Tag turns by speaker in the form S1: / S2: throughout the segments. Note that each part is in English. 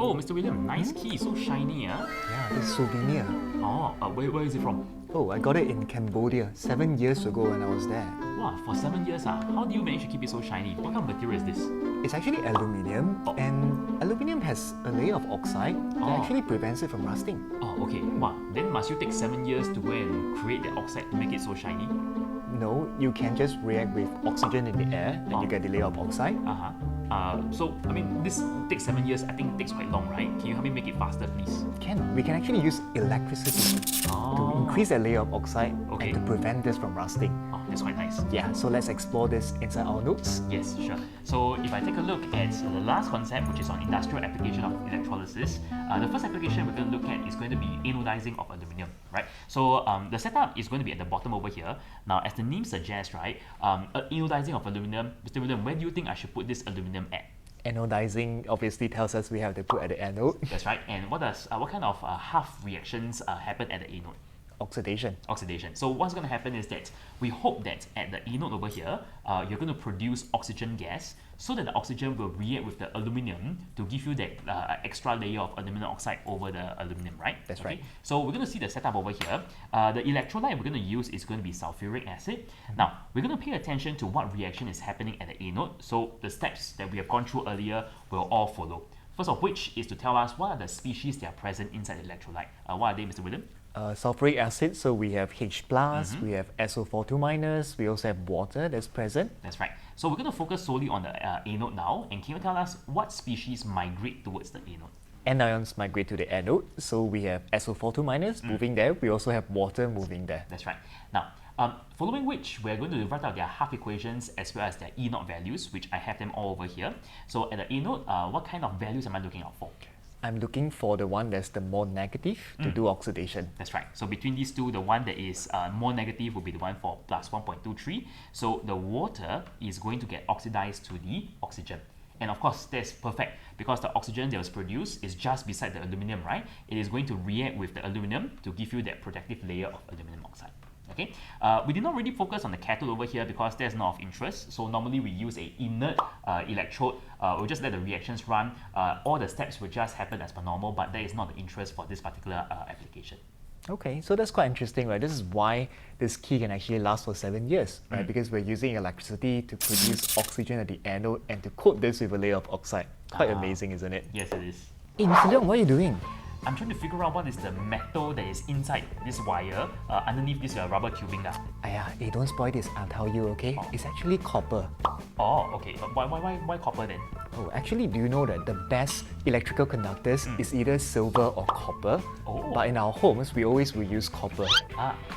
S1: Oh, Mr. William, nice key, so shiny, huh?
S2: Yeah, this is souvenir.
S1: Oh, where is it from?
S2: Oh, I got it in Cambodia 7 years ago when I was there.
S1: Wow, for 7 years, how do you manage to keep it so shiny? What kind of material is this?
S2: It's actually aluminium, and aluminium has a layer of oxide that actually prevents it from rusting.
S1: Oh, okay. Wow, then must you take 7 years to go and create the oxide to make it so shiny?
S2: No, you can just react with oxygen in the air, then you get the layer of oxide.
S1: So, I mean, this takes 7 years. I think it takes quite long, right? Can you help me make it faster, please?
S2: We can actually use electricity to increase that layer of oxide and to prevent this from rusting.
S1: Oh, that's quite nice.
S2: Yeah, so let's explore this inside our notes.
S1: Yes, sure. So if I take a look at the last concept, which is on industrial application of electrolysis, the first application we're going to look at is going to be anodizing of aluminium, right? So the setup is going to be at the bottom over here. Now, as the name suggests, right, anodizing of aluminium, Mr. William, where do you think I should put this aluminium at?
S2: Anodizing obviously tells us we have to put at the anode.
S1: That's right. And what kind of half reactions happen at the anode?
S2: Oxidation.
S1: Oxidation. So what's going to happen is that we hope that at the anode over here, you're going to produce oxygen gas so that the oxygen will react with the aluminium to give you that extra layer of aluminum oxide over the aluminium, right?
S2: That's right.
S1: So we're going to see the setup over here. The electrolyte we're going to use is going to be sulfuric acid. Now, we're going to pay attention to what reaction is happening at the anode. So the steps that we have gone through earlier will all follow. First of which is to tell us what are the species that are present inside the electrolyte. What are they, Mr. William?
S2: Sulfuric acid, so we have H+, we have SO42-, we also have water that's present.
S1: That's right. So we're going to focus solely on the anode now. And can you tell us what species migrate towards the anode?
S2: Anions migrate to the anode, so we have SO42- moving there. We also have water moving there.
S1: That's right. Now, following which, we're going to write out their half equations as well as their E naught values, which I have them all over here. So at the anode, what kind of values am I looking out for?
S2: I'm looking for the one that's the more negative to do oxidation.
S1: That's right. So between these two, the one that is more negative will be the one for plus 1.23. So the water is going to get oxidized to the oxygen. And of course, that's perfect because the oxygen that was produced is just beside the aluminum, right? It is going to react with the aluminum to give you that protective layer of aluminum oxide. Okay, we did not really focus on the cathode over here because that's not of interest. So normally we use a inert electrode. We'll just let the reactions run. All the steps will just happen as per normal, but that is not the interest for this particular application.
S2: Okay, so that's quite interesting, right? This is why this key can actually last for 7 years, right? Because we're using electricity to produce oxygen at the anode and to coat this with a layer of oxide. Quite amazing, isn't it?
S1: Yes, it is.
S2: Hey, Mr. Leong, what are you doing?
S1: I'm trying to figure out what is the metal that is inside this wire, underneath this rubber tubing.
S2: Hey, don't spoil this, I'll tell you, okay? It's actually copper.
S1: Oh, okay. Why copper then?
S2: Oh, actually, do you know that the best electrical conductors is either silver or copper?
S1: Oh.
S2: But in our homes, we always will use copper.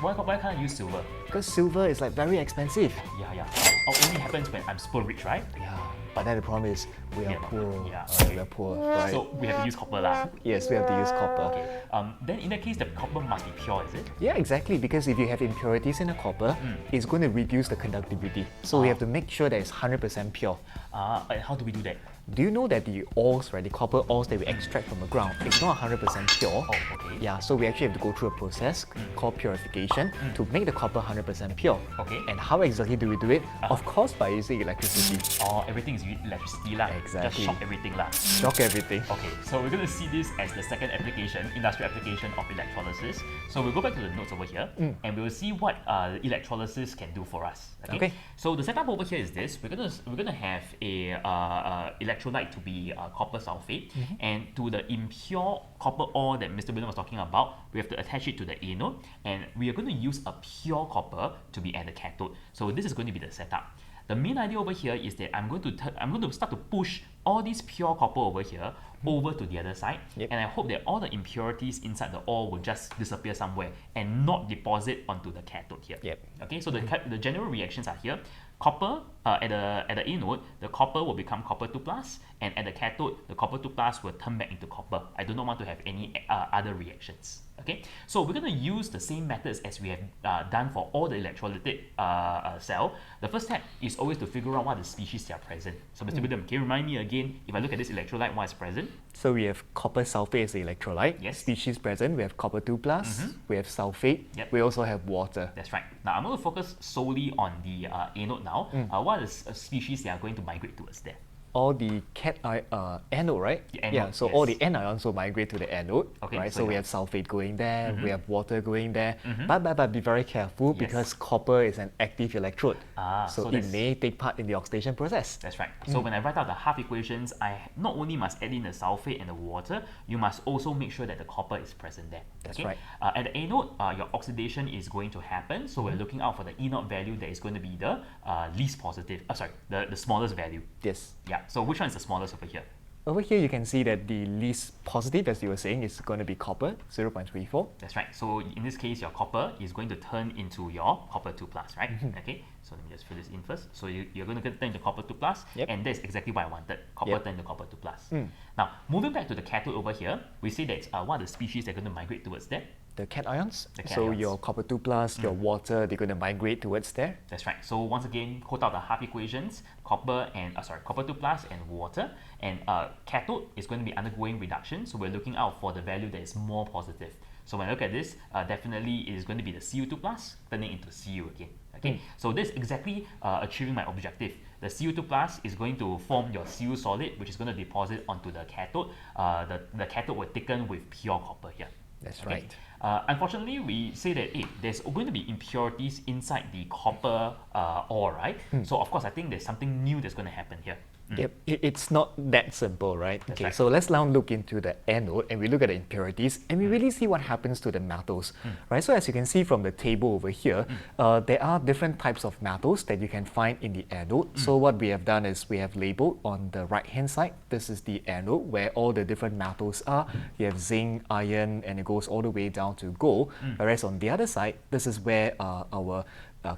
S1: Why can't I use silver?
S2: Because silver is like very expensive.
S1: Yeah. Only happens when I'm super rich, right?
S2: Yeah, but then the problem is we are poor.
S1: Yeah,
S2: we are poor, right?
S1: So we have to use copper lah.
S2: Yes, we have to use copper.
S1: Okay. Then in that case, the copper must be pure, is it?
S2: Yeah, exactly. Because if you have impurities in the copper, it's going to reduce the conductivity. So we have to make sure that it's 100% pure.
S1: And how do we do that?
S2: Do you know that the ores, right, the copper ores that we extract from the ground, it's not 100% pure.
S1: Oh, okay.
S2: Yeah, so we actually have to go through a process called purification to make the copper 100% pure.
S1: Okay.
S2: And how exactly do we do it? Of course, by using electricity.
S1: Oh, everything is electricity lah.
S2: Exactly.
S1: Just shock everything lah.
S2: Shock everything.
S1: Okay, so we're going to see this as the second application, industrial application of electrolysis. So we'll go back to the notes over here and we'll see what electrolysis can do for us. Okay. So the setup over here is this. We're gonna have a electrolyte to be copper sulfate, and to the impure copper ore that Mr. William was talking about, we have to attach it to the anode, and we are going to use a pure copper to be at the cathode. So this is going to be the setup. The main idea over here is that I'm going to start to push all this pure copper over here over to the other side, and I hope that all the impurities inside the ore will just disappear somewhere and not deposit onto the cathode here. Okay, so the general reactions are here. Copper at the anode, the copper will become copper 2+, and at the cathode, the copper 2+ will turn back into copper. I do not want to have any other reactions. Okay, so we're going to use the same methods as we have done for all the electrolytic cell. The first step is always to figure out what the species that are present. So Mr. William, can you remind me again, if I look at this electrolyte, what is present?
S2: So we have copper sulfate as the electrolyte.
S1: Yes.
S2: Species present, we have copper 2+, we have sulfate, we also have water.
S1: That's right. Now I'm going to focus solely on the anode now. What is a species that are going to migrate towards there?
S2: all the anode, right?
S1: Anode,
S2: so all the anions will migrate to the anode, right? So we have sulfate going there, we have water going there, but be very careful because copper is an active electrode, so it may take part in the oxidation process.
S1: That's right. So when I write out the half equations, I not only must add in the sulfate and the water, you must also make sure that the copper is present there.
S2: That's right.
S1: At the anode, your oxidation is going to happen, so we're looking out for the E naught value that is going to be the least positive, the smallest value.
S2: Yes.
S1: Yeah, so which one is the smallest over here?
S2: Over here, you can see that the least positive, as you were saying, is going to be copper, 0.34.
S1: That's right. So in this case, your copper is going to turn into your copper 2+, right? Okay, so let me just fill this in first. So you're going to turn into copper 2+, and that's exactly what I wanted. Copper turn to copper 2+. Now, moving back to the cathode over here, we see that what are the species that are going to migrate towards that?
S2: The cations.
S1: So
S2: your copper 2+, your water, they're going to migrate towards there.
S1: That's right. So once again, quote out the half equations, copper 2+ and water, and cathode is going to be undergoing reduction. So we're looking out for the value that is more positive. So when I look at this, definitely it is going to be the Cu2+ turning into Cu again. Okay, so this is exactly achieving my objective. The Cu2+ is going to form your Cu solid, which is going to deposit onto the cathode. The cathode will thicken with pure copper here.
S2: That's right.
S1: Unfortunately, we say that there's going to be impurities inside the copper ore, right? So of course, I think there's something new that's going to happen here.
S2: Yep, it's not that simple, right?
S1: That's right.
S2: So let's now look into the anode and we look at the impurities and we really see what happens to the metals, right? So as you can see from the table over here, there are different types of metals that you can find in the anode. So what we have done is we have labeled on the right-hand side, this is the anode where all the different metals are. You have zinc, iron, and it goes all the way down to gold. Whereas on the other side, this is where our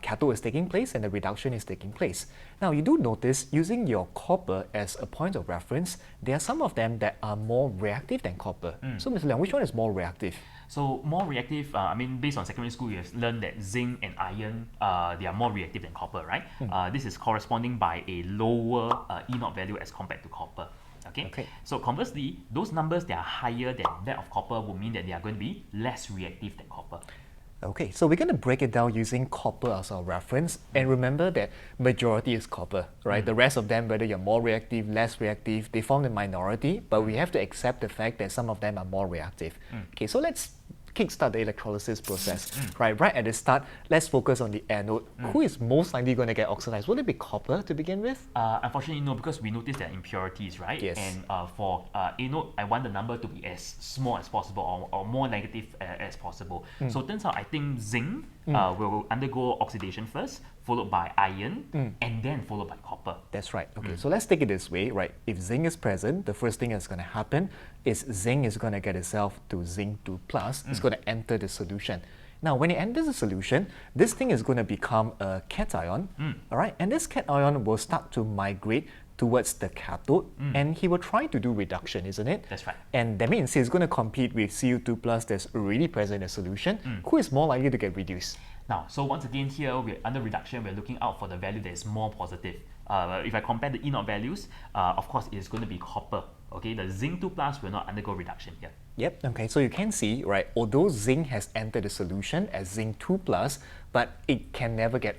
S2: cathode is taking place and the reduction is taking place. Now you do notice using your copper as a point of reference, there are some of them that are more reactive than copper. So Mr. Leong, which one is more reactive?
S1: So more reactive, I mean, based on secondary school, you have learned that zinc and iron, they are more reactive than copper, right? This is corresponding by a lower E naught value as compared to copper. Okay. So conversely, those numbers that are higher than that of copper would mean that they are going to be less reactive than copper.
S2: Okay, so we're going to break it down using copper as our reference, and remember that majority is copper, right? The rest of them, whether you're more reactive, less reactive, they form the minority, but we have to accept the fact that some of them are more reactive. Okay, so let's kickstart the electrolysis process. Right at the start, let's focus on the anode. Who is most likely going to get oxidized? Would it be copper to begin with?
S1: Unfortunately, no, because we noticed there are impurities, right?
S2: Yes.
S1: And for anode, I want the number to be as small as possible or more negative as possible. So it turns out I think zinc will undergo oxidation first, followed by iron, and then followed by copper.
S2: That's right. Okay, so let's take it this way, right? If zinc is present, the first thing that's going to happen is zinc is going to get itself to zinc 2+. It's going to enter the solution. Now, when it enters the solution, this thing is going to become a cation, all right? And this cation will start to migrate towards the cathode, and he will try to do reduction, isn't it?
S1: That's right.
S2: And that means he's going to compete with Cu2+ that's already present in the solution. Who is more likely to get reduced?
S1: Now, so once again here, we're under reduction, we're looking out for the value that is more positive. If I compare the E naught values, of course, it's going to be copper. Okay, the zinc 2+ will not undergo reduction here.
S2: Yep, okay, so you can see, right, although zinc has entered the solution as zinc 2+, but it can never get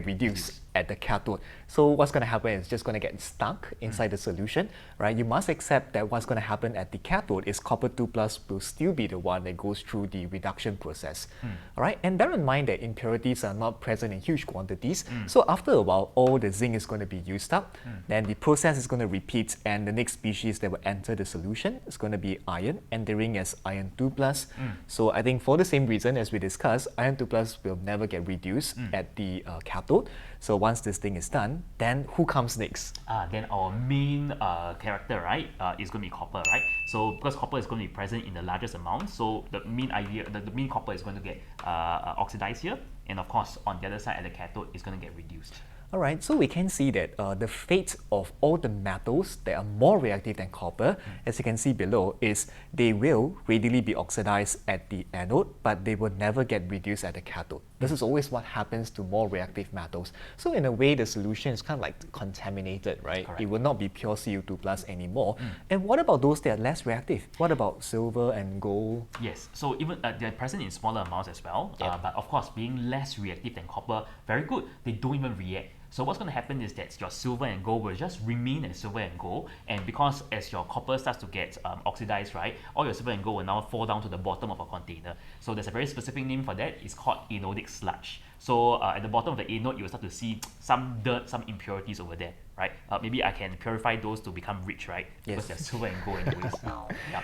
S2: reduced at the cathode. So what's going to happen is just going to get stuck inside the solution, right? You must accept that what's going to happen at the cathode is copper 2+ will still be the one that goes through the reduction process. All right, and bear in mind that impurities are not present in huge quantities. So after a while, all the zinc is going to be used up. Then the process is going to repeat, and the next species that will enter the solution is going to be iron, entering as iron 2+. So I think for the same reason as we discussed, iron 2+ will never get reduced at the cathode. So once this thing is done, then who comes next?
S1: Then our main character, right, is going to be copper, right? So because copper is going to be present in the largest amount, so the main idea, the main copper is going to get oxidized here, and of course on the other side at the cathode is going to get reduced.
S2: Alright, so we can see that the fate of all the metals that are more reactive than copper, as you can see below, is they will readily be oxidized at the anode, but they will never get reduced at the cathode. This is always what happens to more reactive metals. So in a way, the solution is kind of like contaminated, right?
S1: Correct.
S2: It will not be pure Cu2+ anymore. And what about those that are less reactive? What about silver and gold?
S1: Yes, so even they're present in smaller amounts as well, but of course, being less reactive than copper, very good. They don't even react. So what's going to happen is that your silver and gold will just remain as silver and gold, and because as your copper starts to get oxidized, right, all your silver and gold will now fall down to the bottom of a container. So there's a very specific name for that. It's called anodic sludge. So at the bottom of the anode, you will start to see some dirt, some impurities over there, right? Maybe I can purify those to become rich, right? Because they're silver and gold anyways. Yeah.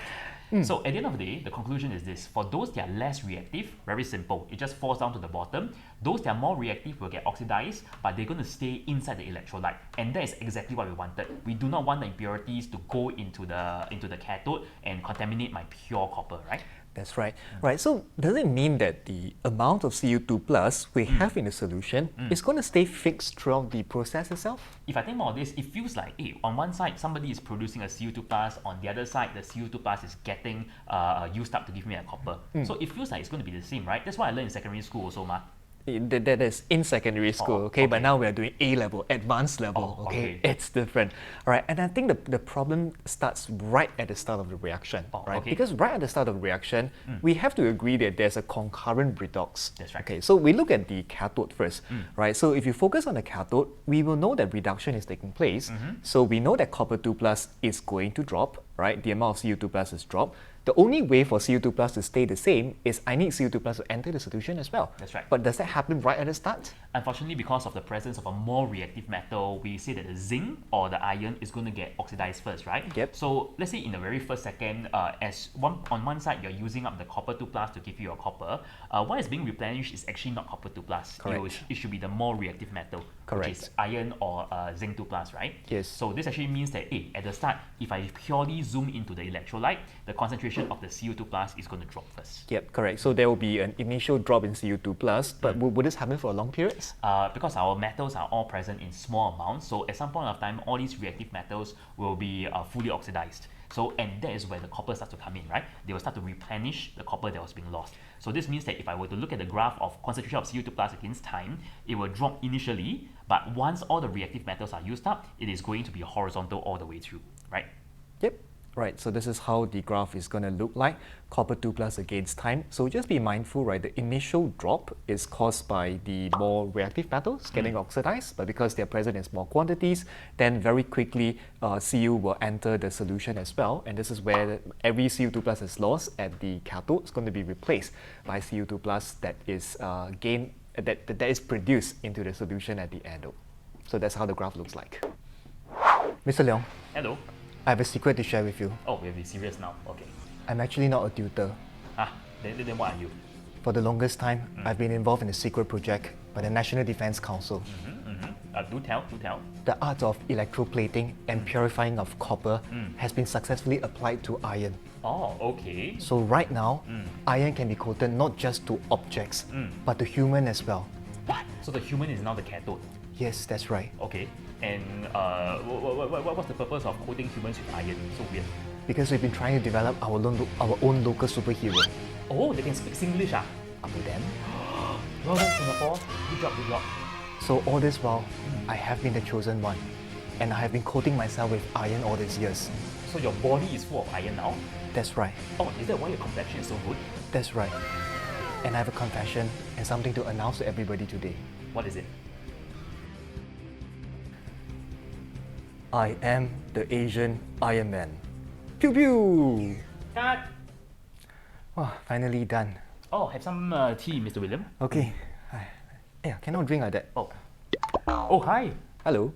S1: So at the end of the day, the conclusion is this. For those that are less reactive, very simple. It just falls down to the bottom. Those that are more reactive will get oxidized, but they're going to stay inside the electrolyte. And that is exactly what we wanted. We do not want the impurities to go into the cathode and contaminate my pure copper, right?
S2: That's right. Right. So does it mean that the amount of Cu2 plus we have in the solution is going to stay fixed throughout the process itself?
S1: If I think about this, it feels like, hey, on one side, somebody is producing a Cu2 plus. On the other side, the Cu2 plus is getting used up to give me a copper. So it feels like it's going to be the same, right? That's what I learned in secondary school also, Ma.
S2: That is in secondary school, okay? But now we are doing A-level, advanced level, okay? It's different, all right? And I think the problem starts right at the start of the reaction, right? Because right at the start of the reaction, we have to agree that there's a concurrent redox.
S1: That's right.
S2: Okay, so we look at the cathode first, right? So if you focus on the cathode, we will know that reduction is taking place. So we know that copper 2 plus is going to drop, right? The amount of Cu2 plus is dropped. The only way for Cu2 plus to stay the same is I need Cu2 plus to enter the solution as well.
S1: That's right.
S2: But does that happen right at the start?
S1: Unfortunately, because of the presence of a more reactive metal, we say that the zinc or the iron is going to get oxidized first, right?
S2: Yep.
S1: So let's say in the very first second, on one side you're using up the copper 2 plus to give you your copper, what is being replenished is actually not copper 2 plus.
S2: Correct.
S1: It should be the more reactive metal,
S2: Correct.
S1: which is iron or zinc 2 plus, right?
S2: Yes.
S1: So this actually means that at the start, if I purely zoom into the electrolyte, the concentration of the Cu2 plus is going to drop first.
S2: Yep, correct. So there will be an initial drop in Cu2 plus, but would this happen for a long period?
S1: Because our metals are all present in small amounts, so at some point of time, all these reactive metals will be fully oxidized. So, and that is where the copper starts to come in, right? They will start to replenish the copper that was being lost. So this means that if I were to look at the graph of concentration of Cu2 plus against time, it will drop initially, but once all the reactive metals are used up, it is going to be horizontal all the way through, right?
S2: Yep. Right, so this is how the graph is going to look like, copper 2 plus against time. So just be mindful, right, the initial drop is caused by the more reactive metals getting oxidized, but because they're present in small quantities, then very quickly Cu will enter the solution as well, and this is where every Cu2 plus is lost at the cathode is going to be replaced by Cu2 plus that is that is produced into the solution at the anode. So that's how the graph looks like. Mr. Leong.
S1: Hello.
S2: I have a secret to share with you.
S1: Oh, we'll be serious now. Okay.
S2: I'm actually not a tutor.
S1: Then what are you?
S2: For the longest time, I've been involved in a secret project by the National Defense Council.
S1: Do tell.
S2: The art of electroplating and purifying of copper has been successfully applied to iron.
S1: Oh, okay.
S2: So right now, iron can be coated not just to objects, but to human as well.
S1: What? So the human is now the cathode?
S2: Yes, that's right.
S1: Okay. And what's the purpose of coating humans with iron? So weird.
S2: Because we've been trying to develop our own local superhero.
S1: Oh, they can speak Singlish,
S2: Abu them.
S1: Well done, Singapore. Good job.
S2: So all this while, I have been the chosen one. And I have been coating myself with iron all these years.
S1: So your body is full of iron now?
S2: That's right.
S1: Oh, is that why your complexion is so good?
S2: That's right. And I have a confession and something to announce to everybody today.
S1: What is it?
S2: I am the Asian Iron Man. Pew pew!
S1: Cut!
S2: Oh, finally done.
S1: Oh, have some tea, Mr. William.
S2: Okay. Yeah, cannot drink like that.
S1: Oh, hi.
S2: Hello.